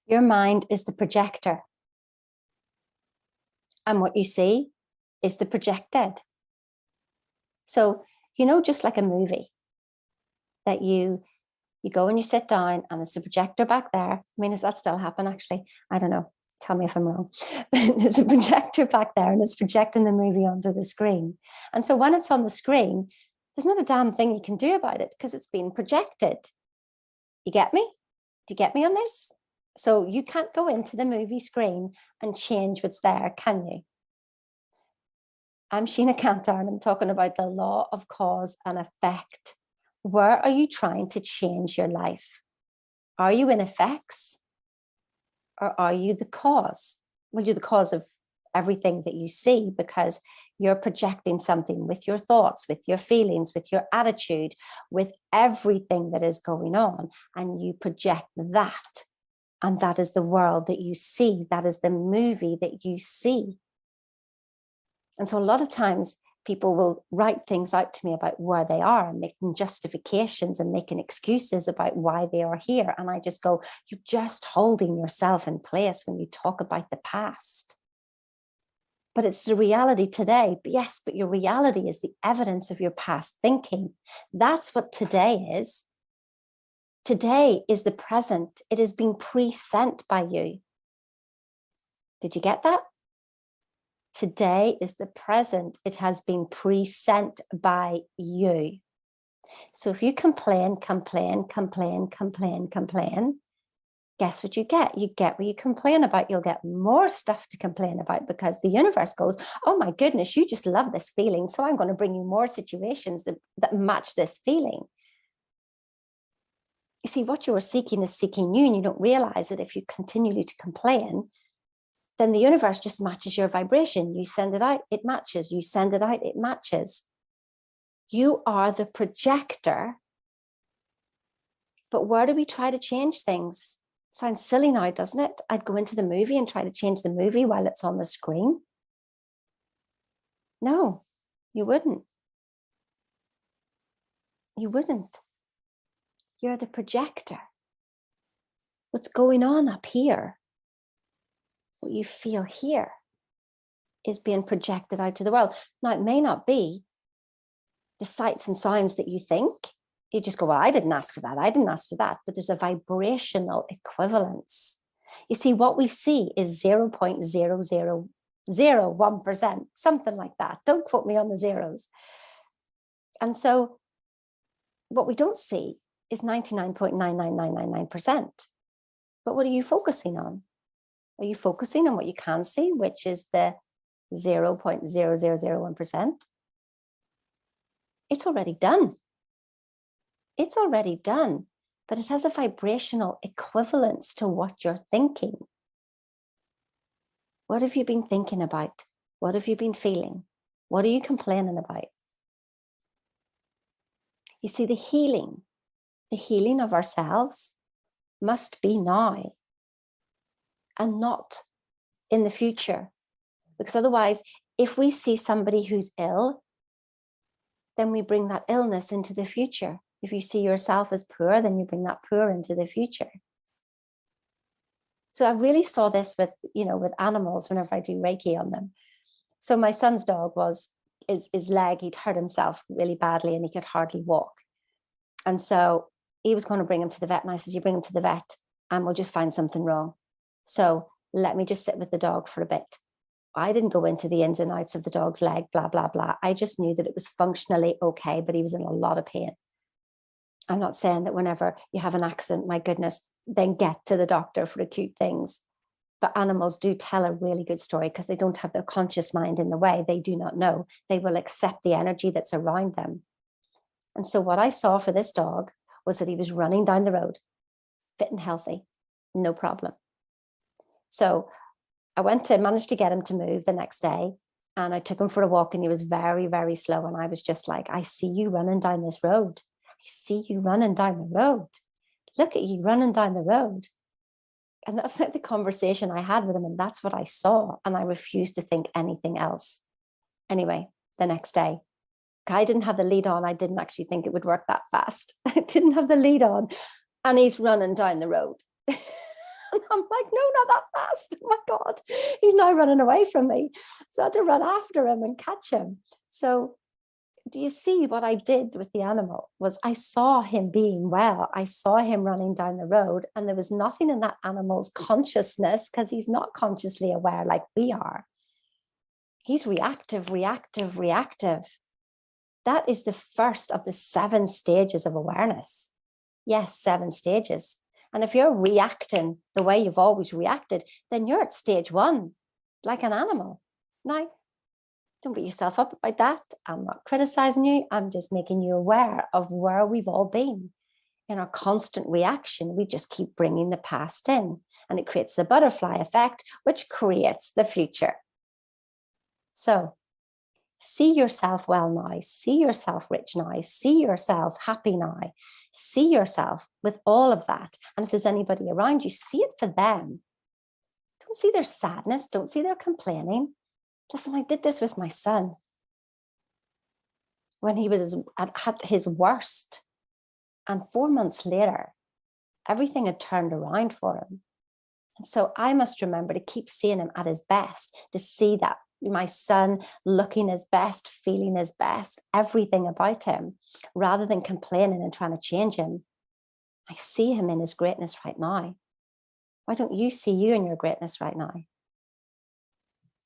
Your mind is the projector. And what you see is the projected. So, just like a movie that you go and you sit down and there's a projector back there. I mean, does that still happen actually? I don't know. Tell me if I'm wrong. There's a projector back there and it's projecting the movie onto the screen. And so when it's on the screen, there's not a damn thing you can do about it because it's been projected. You get me? Do you get me on this? So you can't go into the movie screen and change what's there, can you? I'm Sheena Cantor and I'm talking about the law of cause and effect. Where are you trying to change your life? Are you in effects or are you the cause? Well, you're the cause of everything that you see because you're projecting something with your thoughts, with your feelings, with your attitude, with everything that is going on, and you project that. And that is the world that you see. That is the movie that you see. And so a lot of times people will write things out to me about where they are and making justifications and making excuses about why they are here. And I just go, you're just holding yourself in place when you talk about the past. But it's the reality today. Yes, but your reality is the evidence of your past thinking. That's what today is. Today is the present. It is being pre-sent by you. Did you get that? Today is the present. It has been pre-sent by you. So if you complain, guess what you get? You get what you complain about. You'll get more stuff to complain about because the universe goes, oh my goodness, you just love this feeling. So I'm going to bring you more situations that match this feeling. You see, what you are seeking is seeking you, and you don't realize that if you continually to complain, then the universe just matches your vibration. You send it out, it matches. You send it out, it matches. You are the projector. But where do we try to change things? Sounds silly now, doesn't it? I'd go into the movie and try to change the movie while it's on the screen. No, you wouldn't. You wouldn't. You're the projector. What's going on up here, what you feel here, is being projected out to the world. Now, it may not be the sights and sounds that you think. You just go, well, I didn't ask for that. I didn't ask for that. But there's a vibrational equivalence. You see, what we see is 0.0001%, something like that. Don't quote me on the zeros. And so what we don't see is 99.99999%. But what are you focusing on? Are you focusing on what you can see, which is the 0.0001%? It's already done. It's already done, but it has a vibrational equivalence to what you're thinking. What have you been thinking about? What have you been feeling? What are you complaining about? You see, the healing of ourselves must be now and not in the future. Because otherwise, if we see somebody who's ill, then we bring that illness into the future. If you see yourself as poor, then you bring that poor into the future. So I really saw this with animals whenever I do Reiki on them. So my son's dog his leg, he'd hurt himself really badly and he could hardly walk. And so he was going to bring him to the vet. And I said, you bring him to the vet and we'll just find something wrong. So let me just sit with the dog for a bit. I didn't go into the ins and outs of the dog's leg, blah, blah, blah. I just knew that it was functionally okay, but he was in a lot of pain. I'm not saying that whenever you have an accident, my goodness, then get to the doctor for acute things. But animals do tell a really good story because they don't have their conscious mind in the way. They do not know. They will accept the energy that's around them. And so what I saw for this dog was that he was running down the road, fit and healthy, no problem. So I managed to get him to move the next day, and I took him for a walk and he was very, very slow. And I was just like, I see you running down this road. I see you running down the road. Look at you running down the road. And that's like the conversation I had with him. And that's what I saw. And I refused to think anything else. Anyway, the next day, I didn't have the lead on. I didn't actually think it would work that fast. I didn't have the lead on. And he's running down the road. And I'm like, no, not that fast. Oh my God, he's now running away from me. So I had to run after him and catch him. So do you see what I did with the animal was I saw him being well. I saw him running down the road, and there was nothing in that animal's consciousness, because he's not consciously aware like we are. He's reactive, reactive, reactive. That is the first of the 7 stages of awareness. Yes, 7 stages. And if you're reacting the way you've always reacted, then you're at stage 1, like an animal. Now, don't beat yourself up about that. I'm not criticizing you. I'm just making you aware of where we've all been. In our constant reaction, we just keep bringing the past in, and it creates the butterfly effect, which creates the future. So see yourself well now, see yourself rich now, see yourself happy now, see yourself with all of that. And if there's anybody around you, see it for them. Don't see their sadness, don't see their complaining. Listen, I did this with my son when he was at his worst. And 4 months later, everything had turned around for him. And so I must remember to keep seeing him at his best, to see that my son looking his best, feeling his best, everything about him, rather than complaining and trying to change him. I see him in his greatness right now. Why don't you see you in your greatness right now?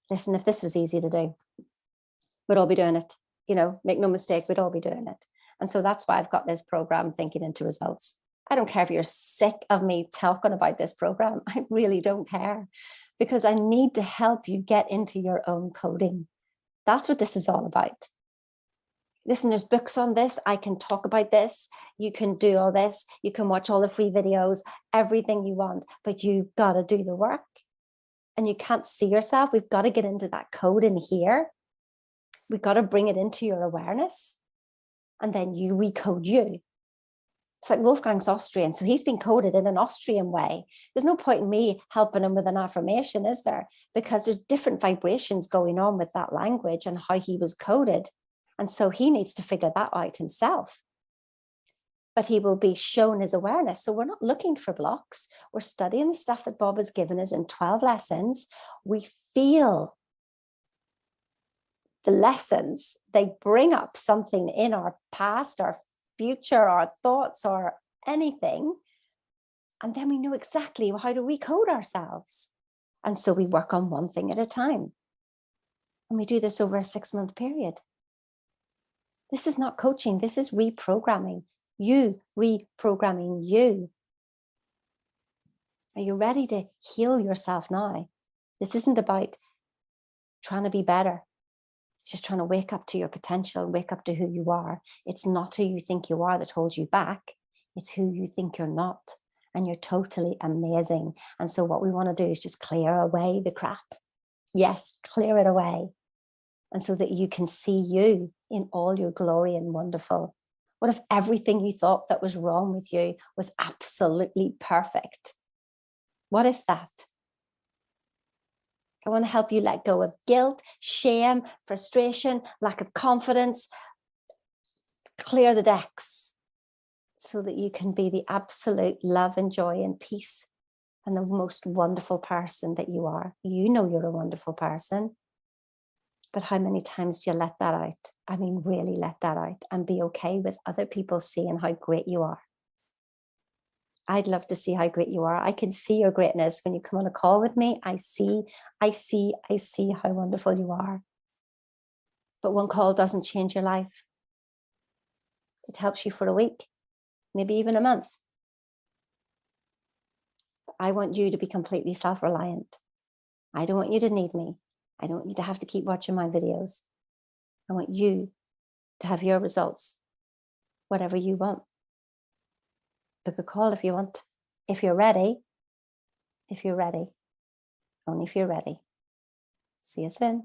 Listen, if this was easy to do, we'd all be doing it. You know, make no mistake, we'd all be doing it. And so that's why I've got this program, Thinking into Results. I don't care if you're sick of me talking about this program. I really don't care, because I need to help you get into your own coding. That's what this is all about. Listen, there's books on this. I can talk about this. You can do all this. You can watch all the free videos, everything you want, but you've got to do the work. And you can't see yourself. We've got to get into that code in here. We've got to bring it into your awareness. And then you recode you. It's like Wolfgang's Austrian, so he's been coded in an Austrian way. There's no point in me helping him with an affirmation, is there? Because there's different vibrations going on with that language and how he was coded. And so he needs to figure that out himself. But he will be shown his awareness. So we're not looking for blocks. We're studying the stuff that Bob has given us in 12 lessons. We feel the lessons. They bring up something in our past, our future, our thoughts, or anything. And then we know exactly how to recode ourselves. And so we work on one thing at a time. And we do this over a 6-month period. This is not coaching. This is reprogramming. You reprogramming you. Are you ready to heal yourself now? This isn't about trying to be better. It's just trying to wake up to your potential, wake up to who you are. It's not who you think you are that holds you back. It's who you think you're not. And you're totally amazing. And so what we want to do is just clear away the crap. Yes, clear it away. And so that you can see you in all your glory and wonderful. What if everything you thought that was wrong with you was absolutely perfect? What if that? I want to help you let go of guilt, shame, frustration, lack of confidence. Clear the decks so that you can be the absolute love and joy and peace and the most wonderful person that you are. You know you're a wonderful person. But how many times do you let that out? I mean, really let that out and be okay with other people seeing how great you are. I'd love to see how great you are. I can see your greatness when you come on a call with me. I see how wonderful you are. But one call doesn't change your life. It helps you for a week, maybe even a month. I want you to be completely self-reliant. I don't want you to need me. I don't want you to have to keep watching my videos. I want you to have your results, whatever you want. Book a call if you want. If you're ready. If you're ready. Only if you're ready. See you soon.